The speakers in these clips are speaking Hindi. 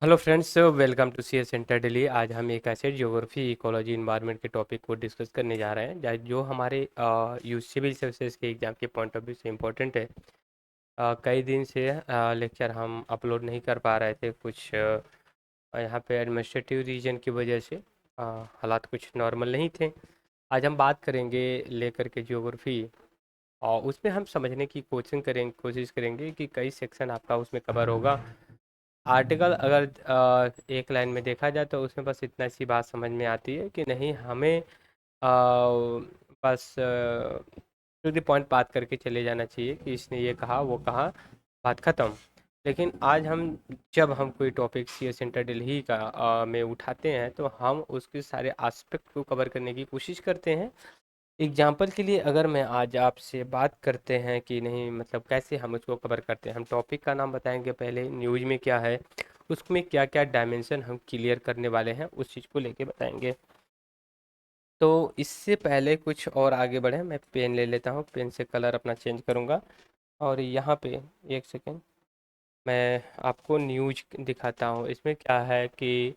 Hello friends, welcome to C S center Delhi. आज हम एक ऐसे ज्योग्राफी इकोलॉजी इन्वायरमेंट के टॉपिक को डिस्कस करने जा रहे हैं जो हमारे यू सिविल सर्विसेज के एग्ज़ाम के पॉइंट ऑफ व्यू से इम्पोर्टेंट है। कई दिन से लेक्चर हम अपलोड नहीं कर पा रहे थे, कुछ यहाँ पे एडमिनिस्ट्रेटिव रीजन की वजह से हालात कुछ नॉर्मल नहीं थे। आज हम बात करेंगे लेकर के ज्योग्राफी, और उसमें हम समझने की कोशिश करेंगे कि कई सेक्शन आपका उसमें कवर होगा। आर्टिकल अगर एक लाइन में देखा जाए तो उसमें बस इतना सी बात समझ में आती है कि नहीं, हमें बस टू द पॉइंट बात करके चले जाना चाहिए कि इसने ये कहा वो कहा, बात ख़त्म। लेकिन आज हम जब हम कोई topic C S center Delhi का में उठाते हैं तो हम उसके सारे एस्पेक्ट को कवर करने की कोशिश करते हैं। एग्जाम्पल के लिए अगर मैं आज आपसे बात करते हैं कि नहीं, मतलब कैसे हम उसको कवर करते हैं, हम टॉपिक का नाम बताएंगे, पहले न्यूज़ में क्या है, उसमें क्या क्या डायमेंशन हम क्लियर करने वाले हैं, उस चीज़ को लेके बताएंगे। तो इससे पहले कुछ और आगे बढ़े, मैं पेन ले लेता हूँ, पेन से कलर अपना चेंज करूँगा। और यहाँ पे एक सेकेंड, मैं आपको न्यूज दिखाता हूँ। इसमें क्या है कि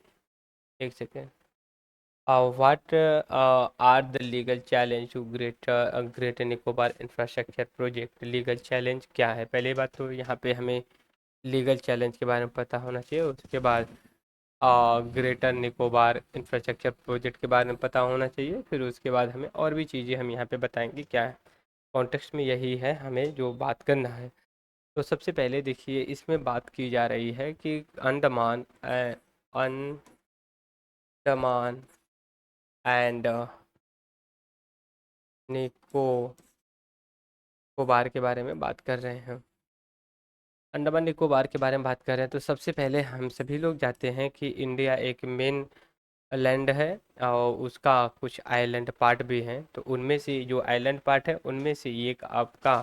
एक second, what are the legal challenge to greater Nicobar infrastructure project. Legal challenge क्या है, पहले बात तो यहाँ पे हमें लीगल चैलेंज के बारे में पता होना चाहिए। उसके बाद ग्रेटर निकोबार इंफ्रास्ट्रक्चर प्रोजेक्ट के बारे में पता होना चाहिए। फिर उसके बाद हमें और भी चीज़ें हम यहाँ पे बताएंगे क्या है। कॉन्टेक्स्ट में यही है हमें जो बात करना है। तो सबसे पहले देखिए, इसमें बात की जा रही है कि अंडमान एंड निकोबार के बारे में बात कर रहे हैं। अंडमान निकोबार के बारे में बात कर रहे हैं तो सबसे पहले हम सभी लोग जानते हैं कि इंडिया एक मेन लैंड है, और उसका कुछ आइलैंड पार्ट भी हैं। तो उनमें से जो आइलैंड पार्ट है उनमें से एक आपका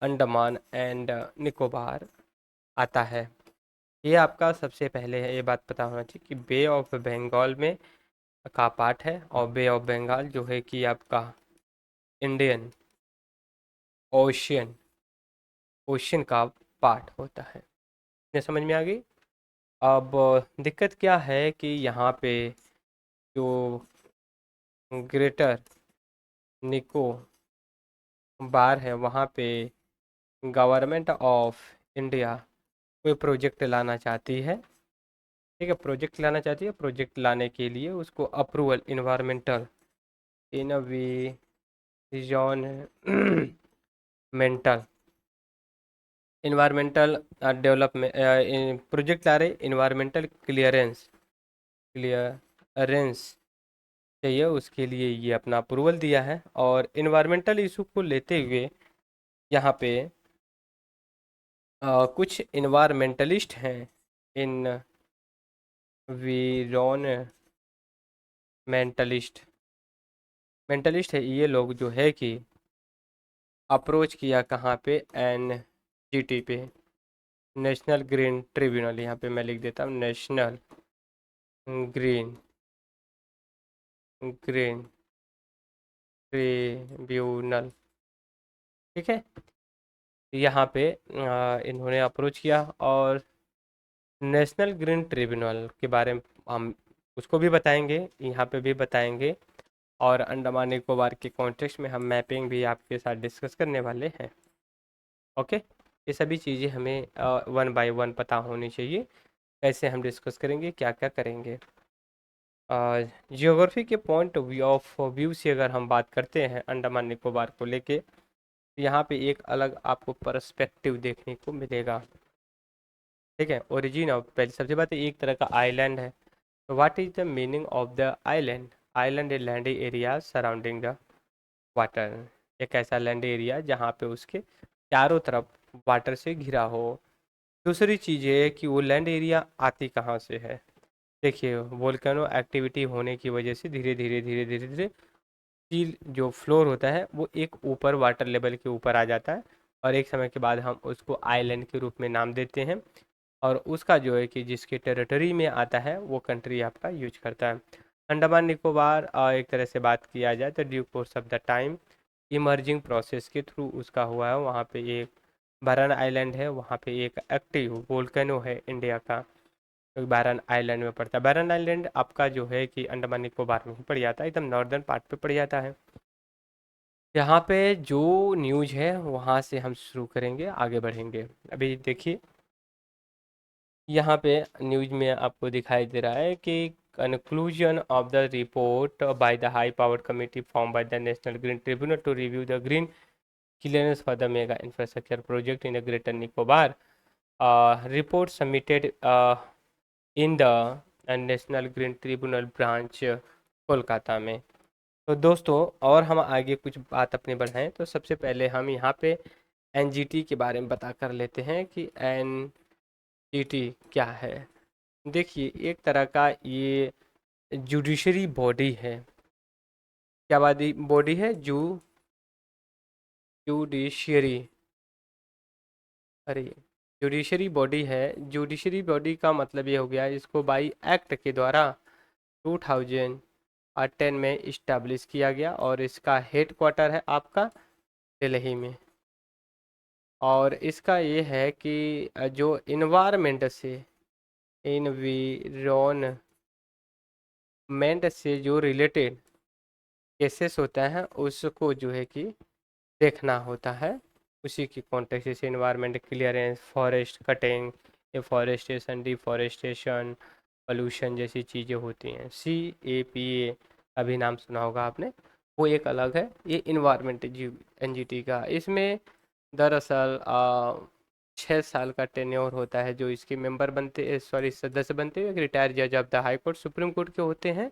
अंडमान एंड निकोबार आता है। ये आपका सबसे पहले है, ये बात पता होना चाहिए कि बे ऑफ बंगाल में का पार्ट है, और बे ऑफ बंगाल जो है कि आपका इंडियन ओशियन ओशियन का पार्ट होता है। ये समझ में आ गई। अब दिक्कत क्या है कि यहाँ पे जो ग्रेटर निकोबार है वहाँ पे गवर्नमेंट ऑफ इंडिया कोई प्रोजेक्ट लाना चाहती है। ठीक है, प्रोजेक्ट लाना चाहती है। प्रोजेक्ट लाने के लिए उसको approval environmental environmental development project ला रहे, इन्वायरमेंटल क्लियरेंस चाहिए। उसके लिए ये अपना अप्रूवल दिया है। और इन्वायरमेंटल इशू को लेते हुए यहाँ पे कुछ इन्वायरमेंटलिस्ट हैं, इन्वायरमेंटलिस्ट मेंटलिस्ट है ये लोग, जो है कि अप्रोच किया कहाँ पे, NGT पे, नेशनल ग्रीन ट्रिब्यूनल। यहाँ पे मैं लिख देता हूँ नेशनल ग्रीन ग्रीन ट्रिब्यूनल। ठीक है, यहाँ पे इन्होंने अप्रोच किया, और नेशनल ग्रीन ट्रिब्यूनल के बारे में हम उसको भी बताएंगे, यहाँ पे भी बताएंगे। और अंडमान निकोबार के कॉन्टेक्स्ट में हम मैपिंग भी आपके साथ डिस्कस करने वाले हैं। ओके, ये सभी चीज़ें हमें वन बाय वन पता होनी चाहिए। कैसे हम डिस्कस करेंगे, क्या क्या करेंगे। जियोग्राफी के पॉइंट ऑफ व्यू से अगर हम बात करते हैं अंडमान निकोबार को लेके, तो यहाँ पे एक अलग आपको पर्सपेक्टिव देखने को मिलेगा। ठीक है, ओरिजिन ऑफ, पहले सबसे बात है, एक तरह का आइलैंड है। तो what is the meaning of the island. Island a land area surrounding the water. एक ऐसा लैंड एरिया जहाँ पे उसके चारों तरफ वाटर से घिरा हो। दूसरी चीज़ ये है कि वो लैंड एरिया आती कहाँ से है। देखिए, वोल्केनो एक्टिविटी होने की वजह से धीरे धीरे धीरे धीरे धीरे सी जो फ्लोर होता है वो एक ऊपर वाटर लेवल के ऊपर आ जाता है, और एक समय के बाद हम उसको आइलैंड के रूप में नाम देते हैं। और उसका जो है कि जिसके टेरिटरी में आता है वो कंट्री आपका यूज करता है। अंडमान निकोबार एक तरह से बात किया जाए तो due course of the time emerging process के थ्रू उसका हुआ है। वहाँ पे एक बरन आइलैंड है, वहाँ पे एक एक्टिव वोल्केनो है इंडिया का, तो बैरन आइलैंड में पड़ता है। बैरन आइलैंड आपका जो है कि अंडमान निकोबार में ही पड़ जाता है, एकदम नॉर्दर्न पार्ट पे पड़ जाता है। यहाँ पे जो न्यूज है वहाँ से हम शुरू करेंगे, आगे बढ़ेंगे। अभी देखिए यहाँ पे न्यूज में आपको दिखाई दे रहा है कि conclusion of the report by the high powered committee form by the national green tribunal to review the green clearance for the mega infrastructure project in the greater Nicobar report submitted in the national green tribunal branch Kolkata में। तो दोस्तों और हम आगे कुछ बात अपनी बढ़ाएं तो सबसे पहले हम यहाँ पे एनजीटी के बारे में बता कर लेते हैं कि एनजीटी क्या है। देखिए एक तरह का ये जुडिशरी बॉडी है। क्या बॉडी बॉडी है? जुडिशरी, अरे जुडिशरी बॉडी है। जुडिशरी बॉडी का मतलब ये हो गया, इसको बाई एक्ट के द्वारा 2010 में इस्टेब्लिश किया गया और इसका हेड क्वार्टर है आपका दिल्ली में। और इसका ये है कि जो इन्वायरमेंट से जो रिलेटेड केसेस होता है उसको जो है कि देखना होता है। उसी की कॉन्टेक्स्ट जैसे environment clearance, forest cutting, afforestation, deforestation, pollution जैसी चीज़ें होती हैं। CAPA का भी नाम सुना होगा आपने, वो एक अलग है। ये इन्वायरमेंट NGT का, इसमें दरअसल 6 साल का टेन्योर होता है जो इसके मेंबर बनते, सॉरी सदस्य बनते हैं। एक रिटायर्ड जज of the high court, supreme court के होते हैं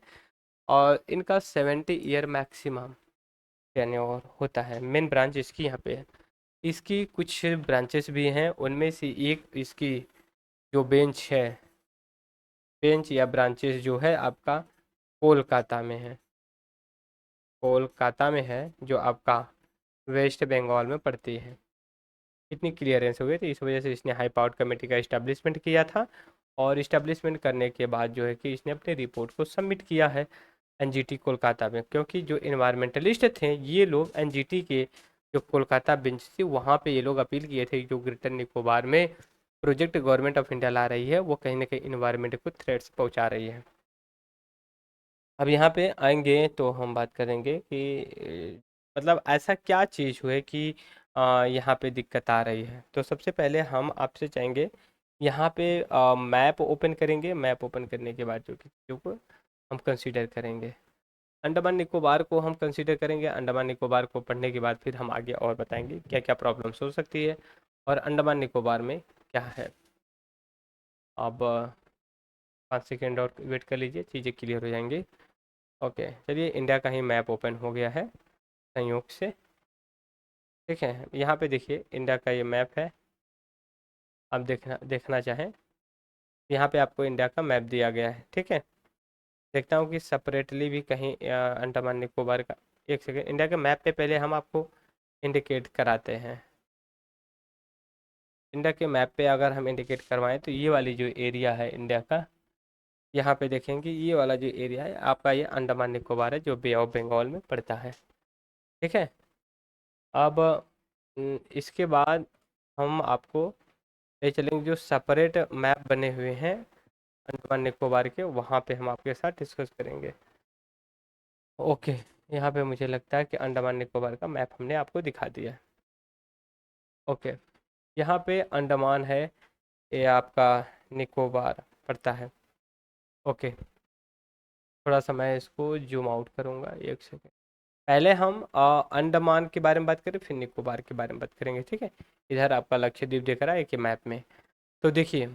और इनका 70 ईयर मैक्सिमम टेन्योर होता है। मेन ब्रांच इसकी यहाँ पे है। इसकी कुछ ब्रांचेस भी हैं, उनमें से एक इसकी जो बेंच या ब्रांचेस जो है आपका कोलकाता में है। कोलकाता में है जो आपका वेस्ट बंगाल में पड़ती है। इतनी क्लियरेंस हो गई थी, इस वजह से इसने हाई पावर्ड कमेटी का इस्टेब्लिशमेंट किया था। और इस्टेब्लिशमेंट करने के बाद जो है कि इसने अपने रिपोर्ट को सबमिट किया है NGT कोलकाता में, क्योंकि जो इन्वायरमेंटलिस्ट थे ये लोग NGT के जो कोलकाता बेंच थी वहाँ पे ये लोग अपील किए थे जो ग्रेटर निकोबार में प्रोजेक्ट गवर्नमेंट ऑफ इंडिया ला रही है वो कहीं ना कहीं इन्वायरमेंट को थ्रेट्स पहुँचा रही है। अब यहाँ पे आएंगे तो हम बात करेंगे कि मतलब ऐसा क्या चीज़ हुआ है कि यहाँ पे दिक्कत आ रही है। तो सबसे पहले हम आपसे चाहेंगे यहाँ पे मैप ओपन करेंगे। मैप ओपन करने के बाद जो कि चीज़ों को हम कंसीडर करेंगे, अंडमान निकोबार को हम कंसीडर करेंगे। अंडमान निकोबार को पढ़ने के बाद फिर हम आगे और बताएंगे क्या क्या प्रॉब्लम्स हो सकती है और अंडमान निकोबार में क्या है। अब 5 सेकेंड और वेट कर लीजिए, चीज़ें क्लियर हो जाएंगी। ओके चलिए, इंडिया का ही मैप ओपन हो गया है संयोग से। ठीक है, यहाँ पे देखिए इंडिया का ये मैप है। आप देखना देखना चाहें, यहाँ पे आपको इंडिया का मैप दिया गया है। ठीक है, देखता हूँ कि सेपरेटली भी कहीं अंडमान निकोबार का। एक सेकेंड, इंडिया के मैप पे पहले हम आपको इंडिकेट कराते हैं। इंडिया के मैप पे अगर हम इंडिकेट करवाएं तो ये वाली जो एरिया है इंडिया का, यहाँ पे देखेंगे ये वाला जो एरिया है आपका, ये अंडमान निकोबार है जो बे ऑफ बंगाल में पड़ता है। ठीक है, अब इसके बाद हम आपको ले चलेंगे जो सेपरेट मैप बने हुए हैं अंडमान निकोबार के, वहाँ पे हम आपके साथ डिस्कस करेंगे। ओके, यहाँ पे मुझे लगता है कि अंडमान निकोबार का मैप हमने आपको दिखा दिया है। ओके, यहाँ पे अंडमान है, ये आपका निकोबार पड़ता है। ओके, थोड़ा सा मैं इसको जूम आउट करूँगा, एक सेकेंड। पहले हम अंडमान के बारे में बात करें फिर निकोबार के बारे में बात करेंगे। ठीक है, इधर आपका लक्षद्वीप दिख रहा है कि मैप में। तो देखिए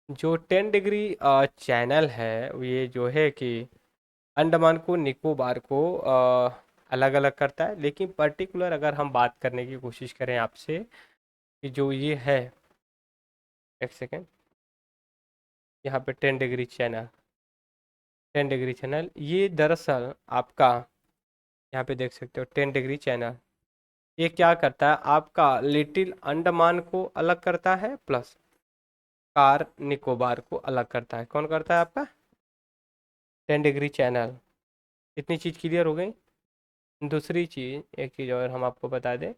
जो 10 डिग्री चैनल है ये जो है कि अंडमान को निकोबार को अलग अलग करता है। लेकिन पर्टिकुलर अगर हम बात करने की कोशिश करें आपसे कि जो ये है, एक सेकेंड, यहाँ पे 10 डिग्री चैनल ये दरअसल आपका यहाँ पे देख सकते हो 10 डिग्री चैनल। ये क्या करता है, आपका लिटिल अंडमान को अलग करता है प्लस कार निकोबार को अलग करता है। कौन करता है आपका? 10 डिग्री चैनल। इतनी चीज़ क्लियर हो गई। दूसरी चीज़, एक चीज़ और हम आपको बता दें,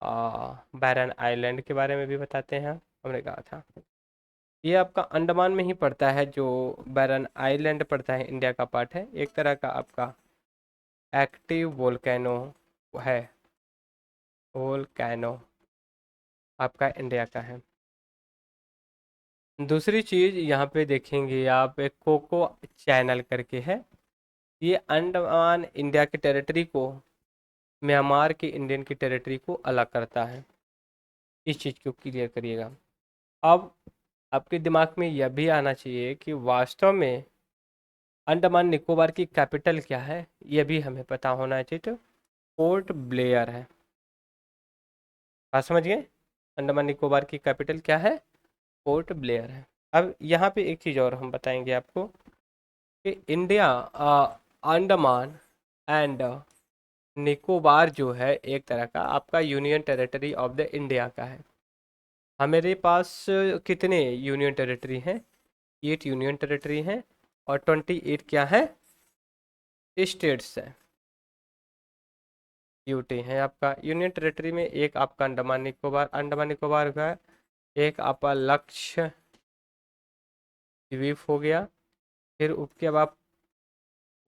बैरन आइलैंड के बारे में भी बताते हैं। हमने कहा था ये आपका अंडमान में ही पड़ता है, जो बैरन आइलैंड पड़ता है, इंडिया का पार्ट है, एक तरह का आपका एक्टिव वोल्केनो है, वोल्केनो आपका इंडिया का है। दूसरी चीज़ यहाँ पे देखेंगे आप, एक कोको चैनल करके है, ये अंडमान इंडिया की टेरिटरी को म्यांमार की इंडियन की टेरिटरी को अलग करता है। इस चीज़ को क्लियर करिएगा। अब आपके दिमाग में यह भी आना चाहिए कि वास्तव में अंडमान निकोबार की कैपिटल क्या है, यह भी हमें पता होना चाहिए। तो पोर्ट ब्लेयर है। बात समझ गए? अंडमान निकोबार की कैपिटल क्या है? पोर्ट ब्लेयर है। अब यहाँ पे एक चीज़ और हम बताएंगे आपको कि इंडिया अंडमान एंड निकोबार जो है एक तरह का आपका union territory of the India का है। हमारे पास कितने यूनियन टेरिटरी हैं? 8 यूनियन टेरिटरी हैं और 28 क्या है? स्टेट्स हैं, यूटी है आपका। यूनियन टेरिटरी में एक आपका अंडमान निकोबार का है, एक आपका लक्षद्वीप हो गया, फिर उसके बाद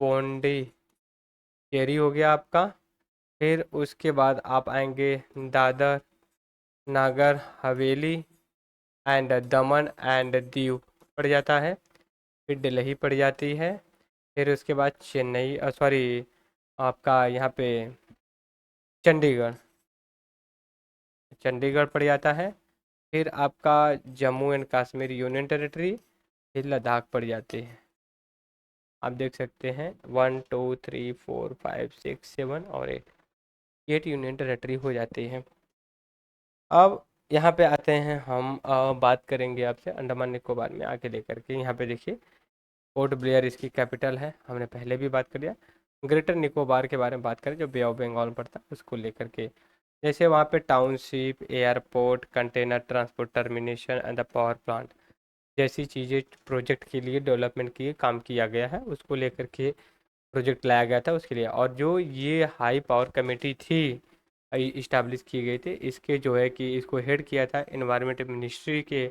पौंडीचेरी हो गया आपका, फिर उसके बाद आप आएंगे Dadar Nagar Haveli and Daman and Diu पड़ जाता है, फिर दिल्ली पड़ जाती है, फिर उसके बाद चेन्नई सॉरी आपका यहाँ पे चंडीगढ़, चंडीगढ़ पड़ जाता है, फिर आपका Jammu and Kashmir union territory, फिर लद्दाख पड़ जाती है। आप देख सकते हैं 1 2 3 4 5 6 7 और 8 यूनियन टेरिटरी हो जाती है। अब यहाँ पे आते हैं हम, बात करेंगे आपसे अंडमान निकोबार में आगे लेकर के। यहाँ पे देखिए पोर्ट ब्लेयर इसकी कैपिटल है, हमने पहले भी बात कर लिया। ग्रेटर निकोबार के बारे में बात करें, जो बे ऑफ बंगाल में पड़ता है, उसको लेकर के जैसे वहाँ पे township, airport, container transport termination and the power plant जैसी चीज़ें प्रोजेक्ट के लिए डेवलपमेंट के लिए काम किया गया है, उसको लेकर के प्रोजेक्ट लाया गया था उसके लिए। और जो ये हाई पावर कमेटी थी इस्टेब्लिश किए गए थे, इसके जो है कि इसको हेड किया था इन्वायरमेंट मिनिस्ट्री के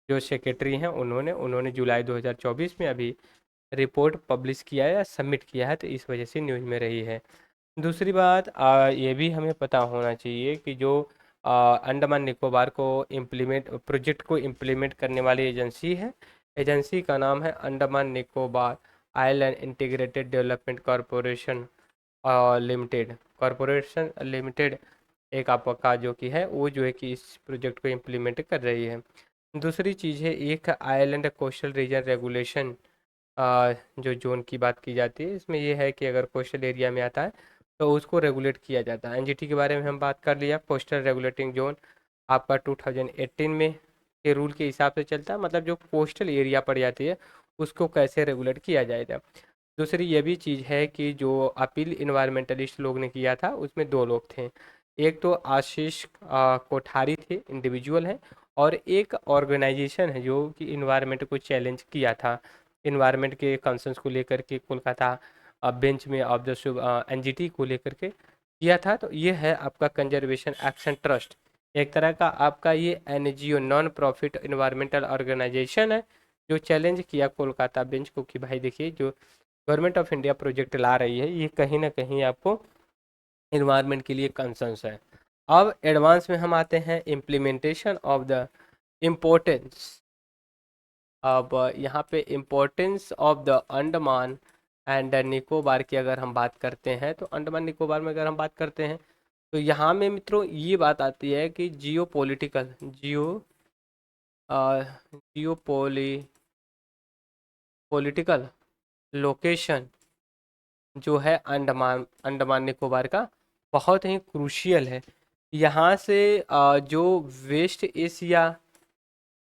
जो सेक्रेटरी हैं, उन्होंने उन्होंने जुलाई 2024 में अभी रिपोर्ट पब्लिश किया है या सबमिट किया है, तो इस वजह से न्यूज़ में रही है। दूसरी बात ये भी हमें पता होना चाहिए कि जो अंडमान निकोबार को इम्प्लीमेंट प्रोजेक्ट को इम्प्लीमेंट करने वाली एजेंसी है, एजेंसी का नाम है Andaman Nicobar island integrated development corporation limited. Corporation limited एक आपका जो कि है वो जो है कि इस प्रोजेक्ट को इम्प्लीमेंट कर रही है। दूसरी चीज़ है एक आइलैंड कोस्टल रीजन रेगुलेशन, जो जोन की बात की जाती है, इसमें ये है कि अगर कोस्टल एरिया में आता है तो उसको रेगुलेट किया जाता है। एनजीटी के बारे में हम बात कर लिया। कोस्टल रेगुलेटिंग जोन आपका 2018 में के रूल के हिसाब से चलता है, मतलब जो कोस्टल एरिया पड़ जाती है उसको कैसे रेगुलेट किया जाएगा। दूसरी ये भी चीज़ है कि जो अपील इन्वायरमेंटलिस्ट लोग ने किया था उसमें दो लोग थे, एक तो आशीष कोठारी थे, इंडिविजुअल हैं, और एक ऑर्गेनाइजेशन है जो कि इन्वायरमेंट को चैलेंज किया था, इन्वायरमेंट के कंसर्न्स को लेकर के कोलकाता बेंच में ऑफ द एनजीटी को लेकर के किया था। तो ये है आपका कंजर्वेशन एक्शन ट्रस्ट, एक तरह का आपका ये NGO non profit environmental organisation है, जो चैलेंज किया कोलकाता बेंच को कि भाई देखिए जो गवर्नमेंट ऑफ इंडिया प्रोजेक्ट ला रही है ये कहीं ना कहीं आपको इन्वायरमेंट के लिए कंसर्न्स है। अब एडवांस में हम आते हैं इम्प्लीमेंटेशन ऑफ द इम्पोर्टेंस। अब यहाँ पे importance of the Andaman and Nicobar की अगर हम बात करते हैं, तो अंडमान निकोबार में अगर हम बात करते हैं तो यहाँ में मित्रों ये बात आती है कि जियो पॉलिटिकल जियो पॉलिटिकल लोकेशन जो है अंडमान अंडमान निकोबार का बहुत ही क्रूशियल है। यहाँ से जो west Asia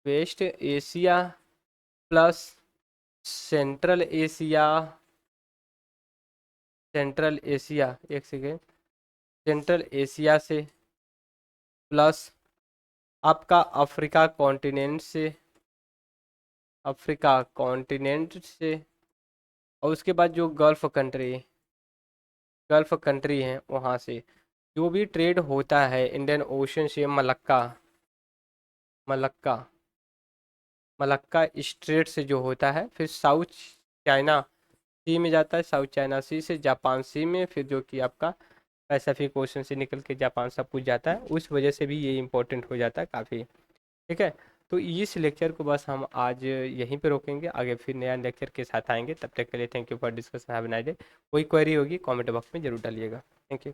west Asia plus central Asia central Asia एक सेकेंड सेंट्रल एशिया से प्लस आपका अफ्रीका कॉन्टिनेंट से, और उसके बाद जो गल्फ कंट्री हैं वहाँ से जो भी ट्रेड होता है इंडियन ओशन से, मलक्का मलक्का मलक्का स्ट्रेट से जो होता है, फिर साउथ चाइना सी में जाता है, साउथ चाइना सी से जापान सी में, फिर जो कि आपका पैसिफिक ओशन से निकल के जापान सब कुछ जाता है। उस वजह से भी ये इम्पोर्टेंट हो जाता है काफ़ी। ठीक है, तो इस लेक्चर को बस हम आज यहीं पे रोकेंगे, आगे फिर नया लेक्चर के साथ आएंगे। तब तक के लिए thank you for discussion, have a nice day. कोई क्वेरी होगी कमेंट बॉक्स में ज़रूर डालिएगा। Thank you.